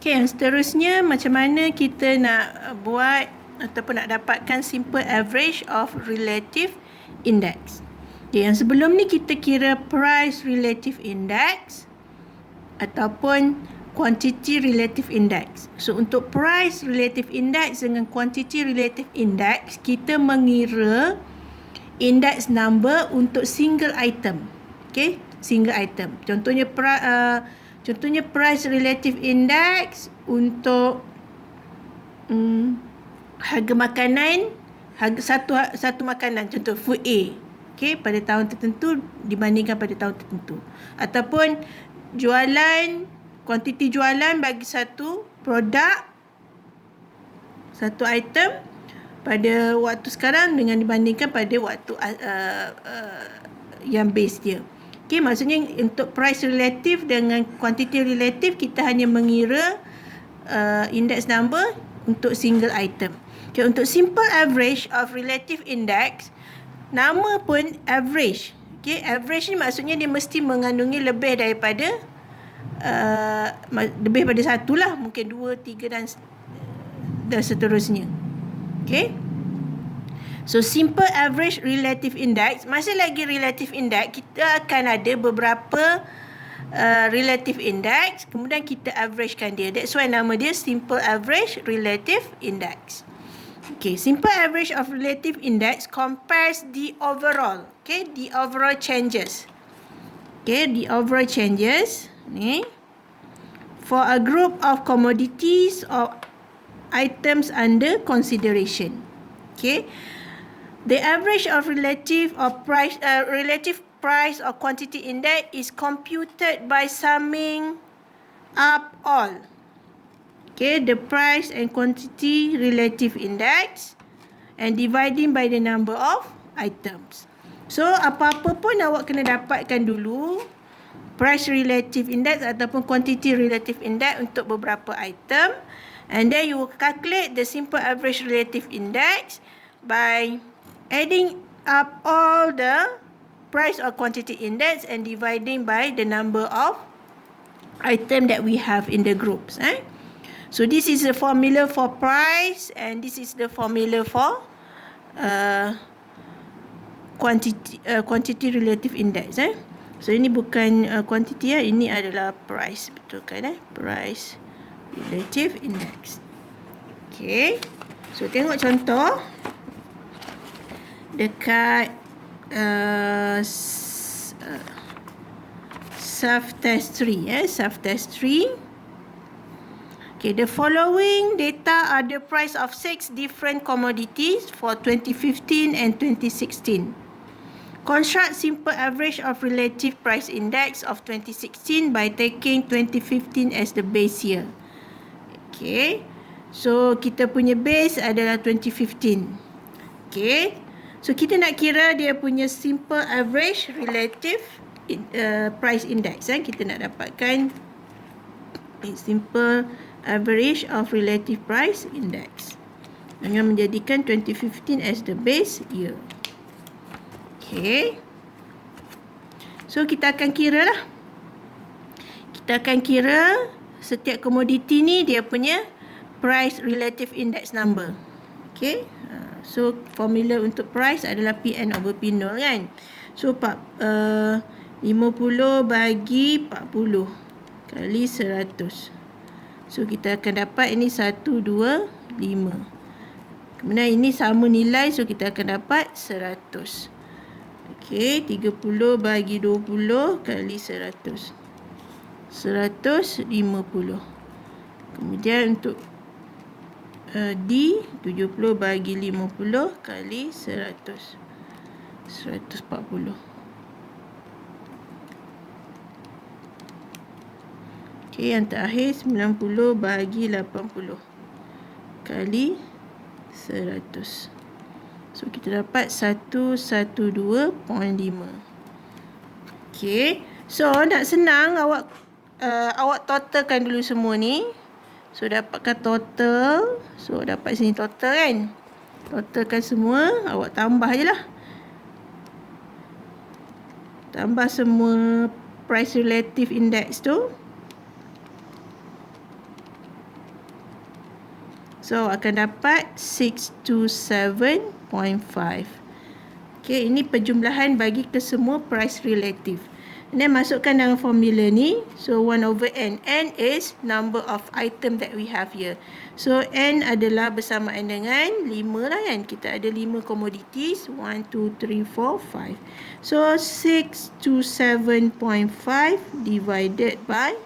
Okey, yang seterusnya macam mana kita nak buat ataupun nak dapatkan simple average of relative index. Okay, yang sebelum ni kita kira price relative index ataupun quantity relative index. So untuk price relative index dengan quantity relative index, kita mengira index number untuk single item. Okay, single item. Contohnya price relative index untuk harga makanan, satu makanan, contoh food A, okay, pada tahun tertentu dibandingkan pada tahun tertentu, ataupun kuantiti jualan bagi satu produk, satu item pada waktu sekarang dengan dibandingkan pada waktu yang base dia. Okay, maksudnya untuk price relative dengan quantity relative, kita hanya mengira index number untuk single item. Okay, untuk simple average of relative index, nama pun average. Okay, average ni maksudnya dia mesti mengandungi lebih daripada lebih pada satu lah, mungkin 2, 3 dan seterusnya. Okay, so simple average relative index, masih lagi relative index, kita akan ada beberapa relative index, kemudian kita averagekan dia. That's why nama dia simple average relative index. Okay, simple average of relative index compares the overall. Okay, the overall changes. Okay, the overall changes ni for a group of commodities or items under consideration. Okay, the average of relative price or quantity index is computed by summing up all. Okay, the price and quantity relative index and dividing by the number of items. So, apa-apa pun awak kena dapatkan dulu price relative index ataupun quantity relative index untuk beberapa item, and then you will calculate the simple average relative index by adding up all the price or quantity index and dividing by the number of item that we have in the groups. So this is the formula for price and this is the formula for quantity relative index. So ini bukan quantity ya, ini adalah price, betul kan? Price relative index. Okay, so tengok contoh dekat self-test 3. Self-test 3. Okay, the following data are the price of 6 different commodities for 2015 and 2016. Construct simple average of relative price index of 2016 by taking 2015 as the base year. Okay, so kita punya base adalah 2015. Okay, so kita nak kira dia punya simple average relative price index. Kita nak dapatkan simple average of relative price index dengan menjadikan 2015 as the base year. Okay, so kita akan kira lah. Kita akan kira setiap komoditi ni dia punya price relative index number. Okay, so formula untuk price adalah PN over P0 kan. So 50 bagi 40 kali 100. So kita akan dapat ini 1, 2, 5. Kemudian ini sama nilai, so kita akan dapat 100. Okey, 30 bagi 20 kali 100. 150. Kemudian untuk D, 70 bagi 50 kali 100. 140. Okey, yang terakhir 90 bagi 80 kali 100. So kita dapat 112.5. Okey, so nak senang awak totalkan dulu semua ni. So dapatkan total. So dapat sini total kan. Totalkan semua, awak tambah je lah. Tambah semua price relative index tu. So akan dapat 627.5. Okay, ini perjumlahan bagi kesemua price relative. Dan masukkan dalam formula ni. So 1 over n. N is number of item that we have here. So n adalah bersamaan dengan 5 lah kan. Kita ada 5 commodities. 1, 2, 3, 4, 5. So 627.5 divided by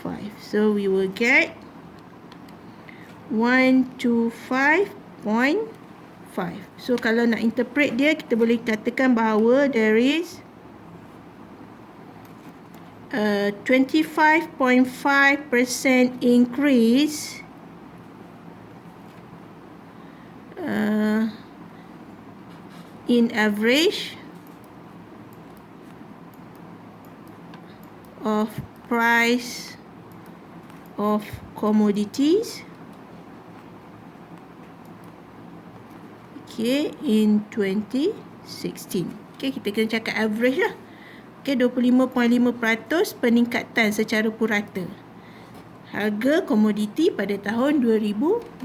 5. So we will get 125.5. So kalau nak interpret dia, kita boleh katakan bahawa there is 25.5% increase in average of price of commodities, okay, in 2016. Okay, kita kena cakap average lah. Okay, 25.5% peningkatan secara purata harga komoditi pada tahun 2016.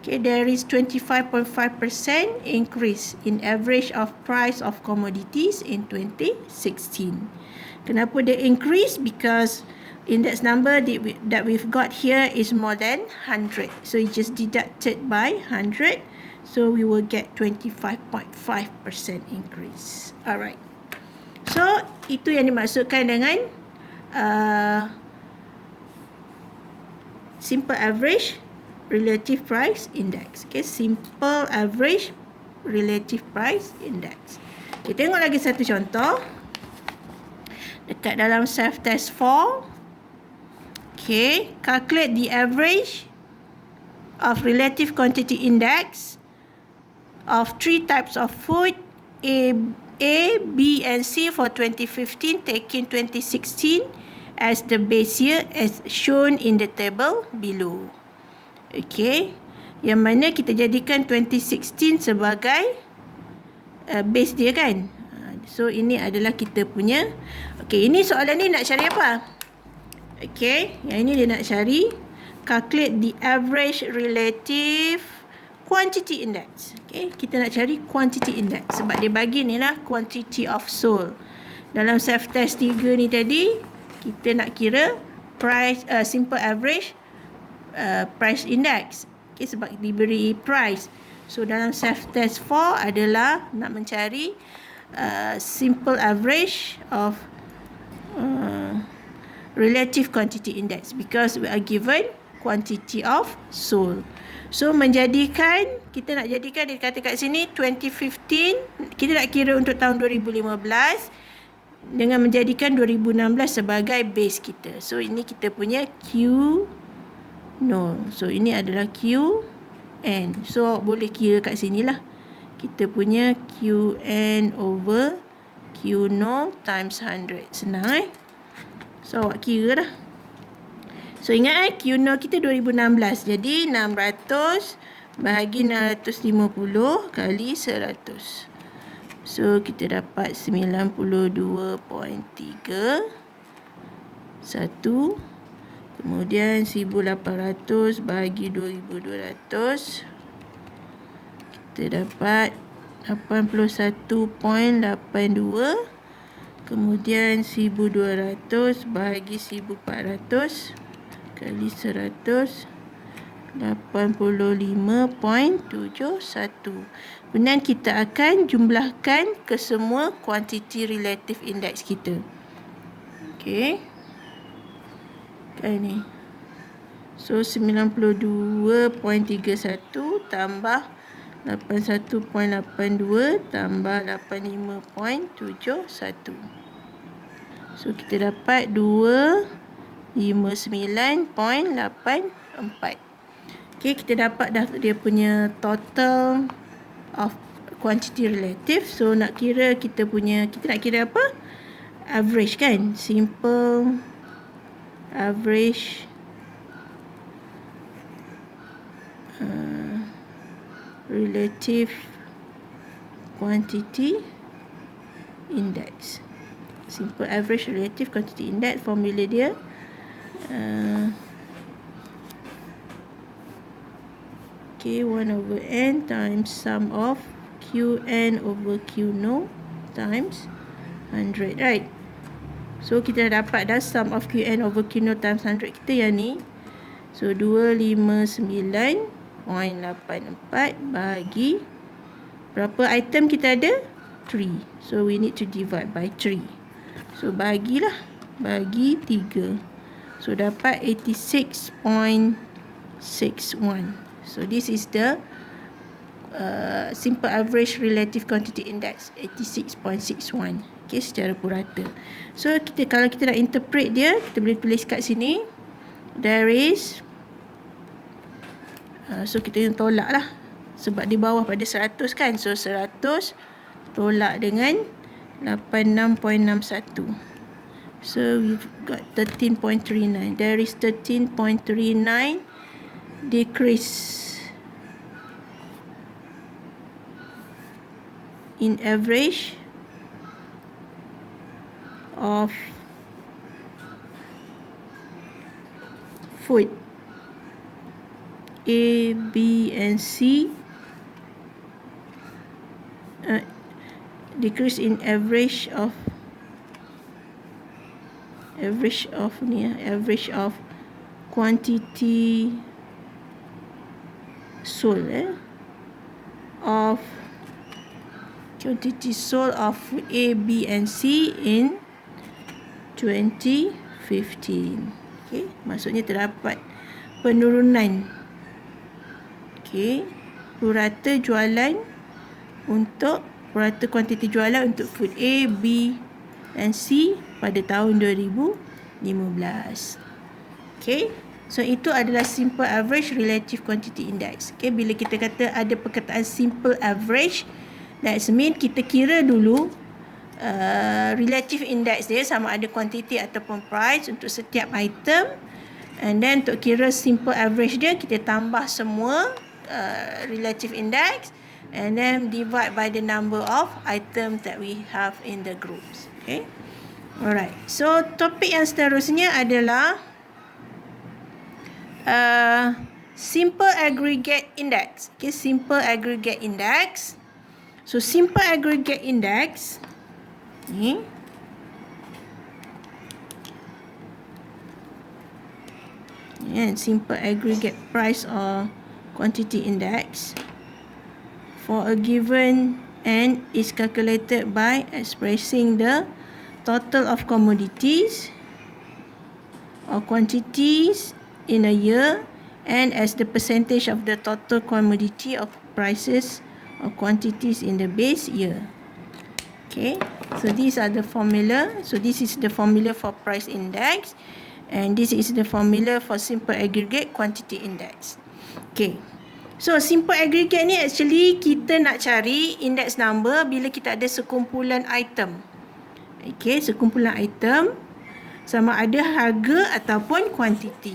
Okay, there is 25.5% increase in average of price of commodities in 2016. Kenapa dia increase? Because index number that we've got here is more than 100. So it just deducted by 100. So we will get 25.5% increase. Alright. So itu yang dimaksudkan dengan simple average relative price index. Okay, simple average relative price index. Kita tengok lagi satu contoh. Dekat dalam self-test 4. Okay, calculate the average of relative quantity index of 3 types of food A, B, and C for 2015, taking 2016 as the base year as shown in the table below. Okay, yang mana kita jadikan 2016 sebagai base dia kan. So ini adalah kita punya. Okay, ini soalan ni nak cari apa? Okay, yang ini dia nak cari calculate the average relative quantity index. Okay, kita nak cari quantity index sebab dia bagi ni lah quantity of sold. Dalam self test 3 ni tadi kita nak kira price simple average price index. Okay, sebab diberi price. So dalam self test 4 adalah nak mencari simple average of relative quantity index because we are given quantity of sold. So menjadikan, kita nak jadikan dia kata kat sini 2015, kita nak kira untuk tahun 2015 dengan menjadikan 2016 sebagai base kita. So ini kita punya Q0. So ini adalah Qn. So boleh kira kat sini lah. Kita punya Qn over Q0 times 100. Senang So awak kira dah. So ingat Q0 kita 2016. Jadi 600 bahagi 650 kali 100. So kita dapat 92.3 1. Kemudian 1800 bahagi 2200. Kita dapat 81.82. Kemudian 1200 bahagi 1400 kali 100 85.71. Kemudian kita akan jumlahkan ke semua quantity relative index kita. Okey. Kan ni. So 92.31 tambah 81.82 tambah 85.71. So kita dapat 259.84. Okay, kita dapat dah dia punya total of quantity relative. So nak kira kita nak kira apa? Average kan? Simple average relative quantity index. Simple average relative quantity index, formula dia Okay, 1 over n times sum of Qn over Qno times 100, right? So, kita dah dapat dah sum of Qn over Qno times 100 kita yang ni. So, 259.84 bagi berapa item kita ada? 3. So, we need to divide by 3. So, bagilah. Bagi 3. So, dapat 86.61. So, this is the simple average relative quantity index, 86.61. Okay, secara purata. So, kalau kita nak interpret dia, kita boleh tulis kat sini. There is, so kita yang tolak lah. Sebab di bawah pada 100 kan. So, 100 tolak dengan 86.61. So, we've got 13.39. There is 13.39 decrease in average of food A, B and C, decrease in average of quantity sold of food A, B and C in 2015. Okay, maksudnya terdapat penurunan. Okay, purata kuantiti jualan untuk food A, B and C pada tahun 2015. Okay, so itu adalah simple average relative quantity index. Okay, bila kita kata ada perkataan simple average, that's mean kita kira dulu relative index dia sama ada quantity ataupun price untuk setiap item, and then untuk kira simple average dia kita tambah semua relative index and then divide by the number of items that we have in the groups. Okay, alright, so topik yang seterusnya adalah simple aggregate index. Okay, simple aggregate index. So, simple aggregate index ni simple aggregate price or quantity index for a given n is calculated by expressing the total of commodities or quantities in a year and as the percentage of the total commodity of prices or quantities in the base year. Okay, so these are the formula. So this is the formula for price index and this is the formula for simple aggregate quantity index. Okay, so simple aggregate ni actually kita nak cari index number bila kita ada sekumpulan item. Okay, sekumpulan item sama ada harga ataupun kuantiti.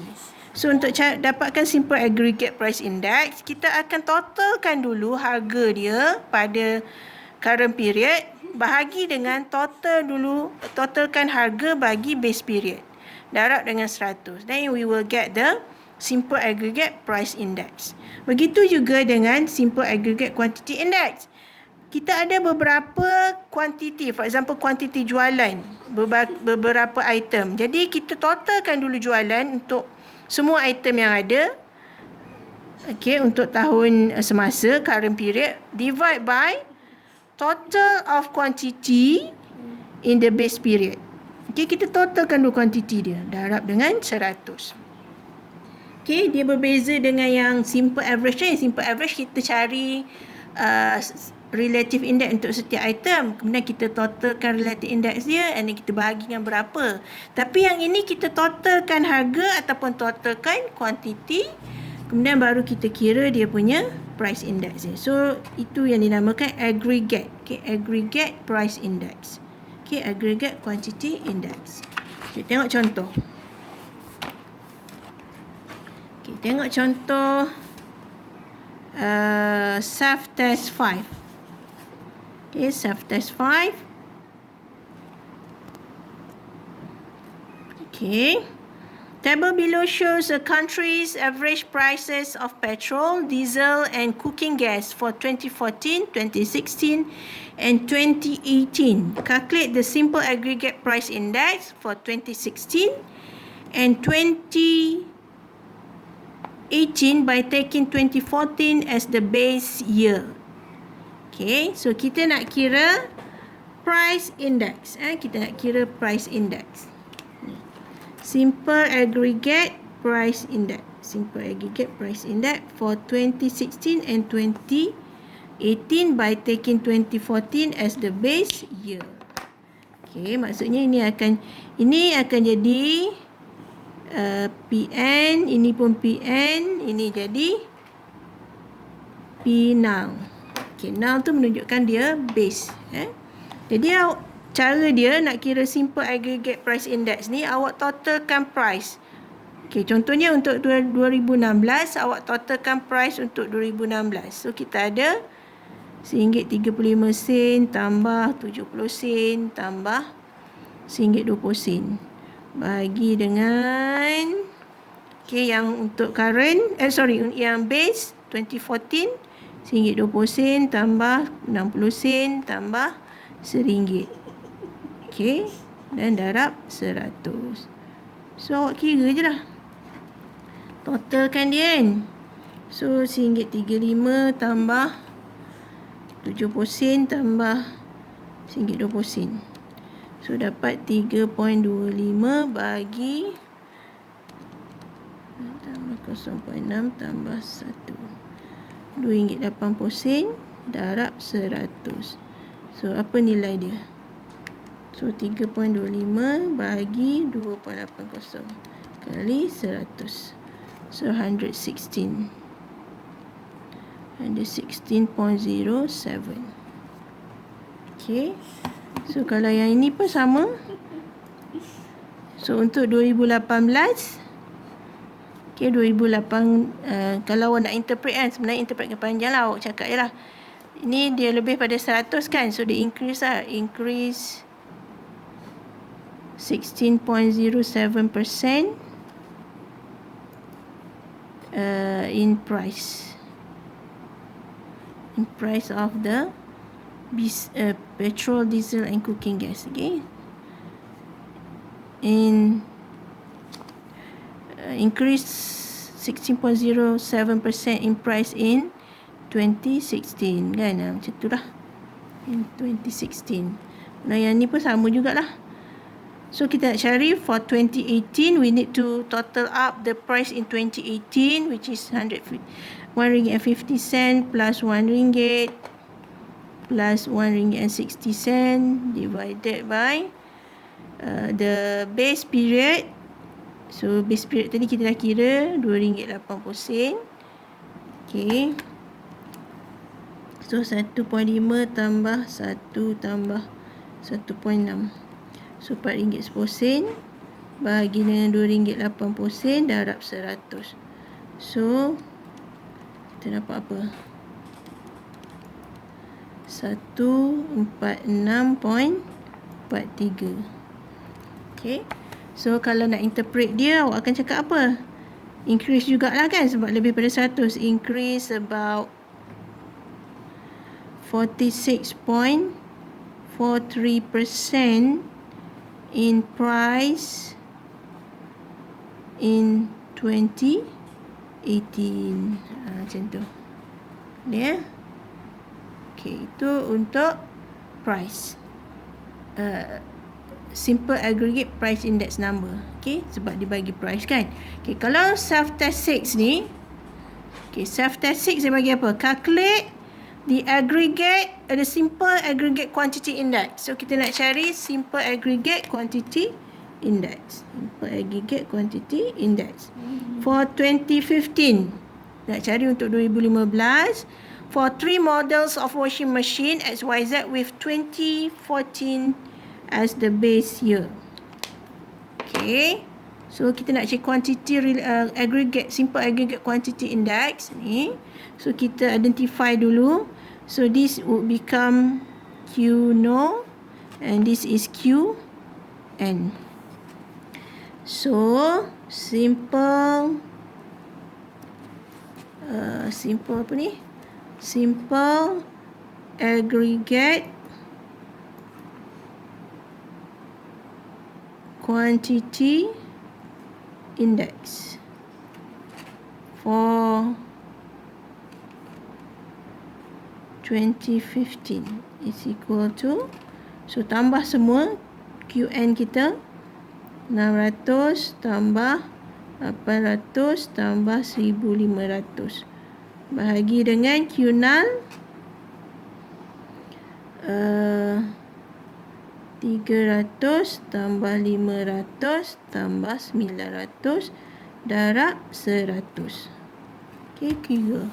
So, untuk dapatkan simple aggregate price index, kita akan totalkan dulu harga dia pada current period bahagi dengan totalkan harga bagi base period. Darab dengan 100. Then we will get the simple aggregate price index. Begitu juga dengan simple aggregate quantity index. Kita ada beberapa kuantiti, for example kuantiti jualan, beberapa item. Jadi kita totalkan dulu jualan untuk semua item yang ada. Okay, untuk tahun semasa, current period, divide by total of quantity in the base period. Okay, kita totalkan dulu kuantiti dia, darab dengan 100. Okay, dia berbeza dengan yang simple average. Simple average kita cari relative index untuk setiap item, kemudian kita totalkan relative index dia and then kita bahagi dengan berapa. Tapi yang ini kita totalkan harga ataupun totalkan quantity, kemudian baru kita kira dia punya price index dia. So itu yang dinamakan aggregate. Okay, aggregate price index. Okay, aggregate quantity index. Okay, tengok contoh. Okay, tengok contoh self test 5. Okay, self-test 5. Okay. Table below shows a country's average prices of petrol, diesel and cooking gas for 2014, 2016 and 2018. Calculate the simple aggregate price index for 2016 and 2018 by taking 2014 as the base year. Okay, so kita nak kira price index. Kita nak kira price index. Simple aggregate price index. Simple aggregate price index for 2016 and 2018 by taking 2014 as the base year. Okay, maksudnya ini akan jadi PN, ini pun PN, ini jadi P now. Okay, now tu menunjukkan dia base. Jadi cara dia nak kira simple aggregate price index ni, awak totalkan price. Okay, contohnya untuk 2016, awak totalkan price untuk 2016. So, kita ada RM1.35 tambah 70 sen tambah RM1.20. Bagi dengan, okay, yang untuk current, yang base 2014, RM1.20 tambah 60 sen tambah RM1. Okay, dan darab 100. So, awak kira je lah. Totalkan dia kan. So, RM1.35 tambah 70 sen tambah RM1.20. So, dapat 3.25 bagi tambah 0.6 tambah 1. RM2.80 darab 100. So, apa nilai dia? So, 3.25 bagi 2.80 kali 100. So, 116. 116.07. Okay. So, kalau yang ini pun sama. So, untuk 2018. Okay, 2008. Kalau awak nak interpret kan. Sebenarnya interpretkan panjang lah. Awak cakap je lah. Ini dia lebih pada 100 kan. So, dia increase lah. Increase 16.07% in price. In price of the petrol, diesel and cooking gas. Okay. In increase 16.07% in price in 2016 kan. Macam tu lah. In 2016. Nah, yang ni pun sama jugalah. So, kita nak cari for 2018, we need to total up the price in 2018, which is RM1.50 plus RM1 plus RM1.60 divided by the base period. So, base period tadi kita dah kira RM2.80. Okay. So, 1.5 tambah 1 tambah 1.6. So, RM4.10 bagi dengan RM2.80 darab 100. So, kita dapat apa? 146.43. Okay. So, kalau nak interpret dia, awak akan cakap apa? Increase jugalah kan, sebab lebih pada 100. Increase about 46.43% in price in 2018. Macam tu. Ya. Okay, itu untuk price. Simple aggregate price index number. Okay, sebab dia bagi price kan. Okay, kalau self-test 6 ni. Okay, self-test 6 dia bagi apa? Calculate the aggregate, the simple aggregate quantity index. So, kita nak cari simple aggregate quantity index. Simple aggregate quantity index. For 2015. Nak cari untuk 2015. For 3 models of washing machine XYZ with 2014 as the base year. Okay. So, kita nak cari quantity aggregate, simple aggregate quantity index ni. So, kita identify dulu. So, this would become Q no and this is Q N. So simple apa ni? Simple aggregate quantity index for 2015 is equal to, so tambah semua QN kita 600 tambah 800 tambah 1500 bahagi dengan Q0 300 tambah 500 tambah 900 darab 100. Okey, kira.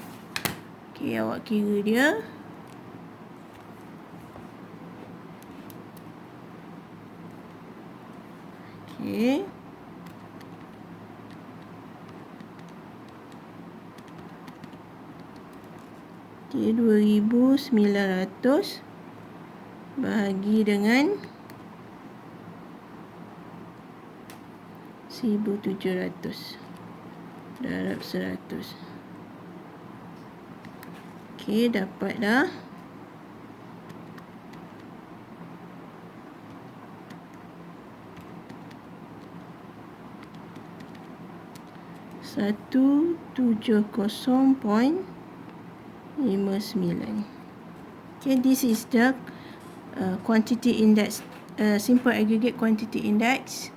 Okey, awak kira dia. Okey. Okey, 2,900 bahagi dengan 1,700 darab 100. Okey, dapat dah. Satu 70.59. Okay, this is the quantity index, simple aggregate quantity index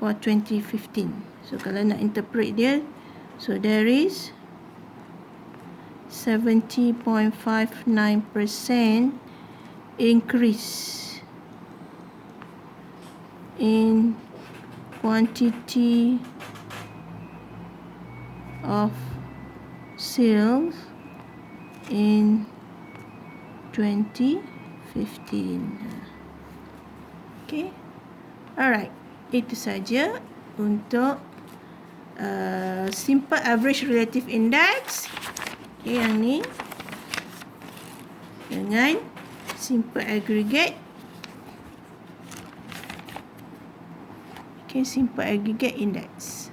for 2015. So kalau nak interpret dia, so there is 70.59% increase in quantity of sales in 2015. Okay, alright, itu saja untuk simple average relative index. Okay, yang ni dengan simple aggregate. Okay, simple aggregate index.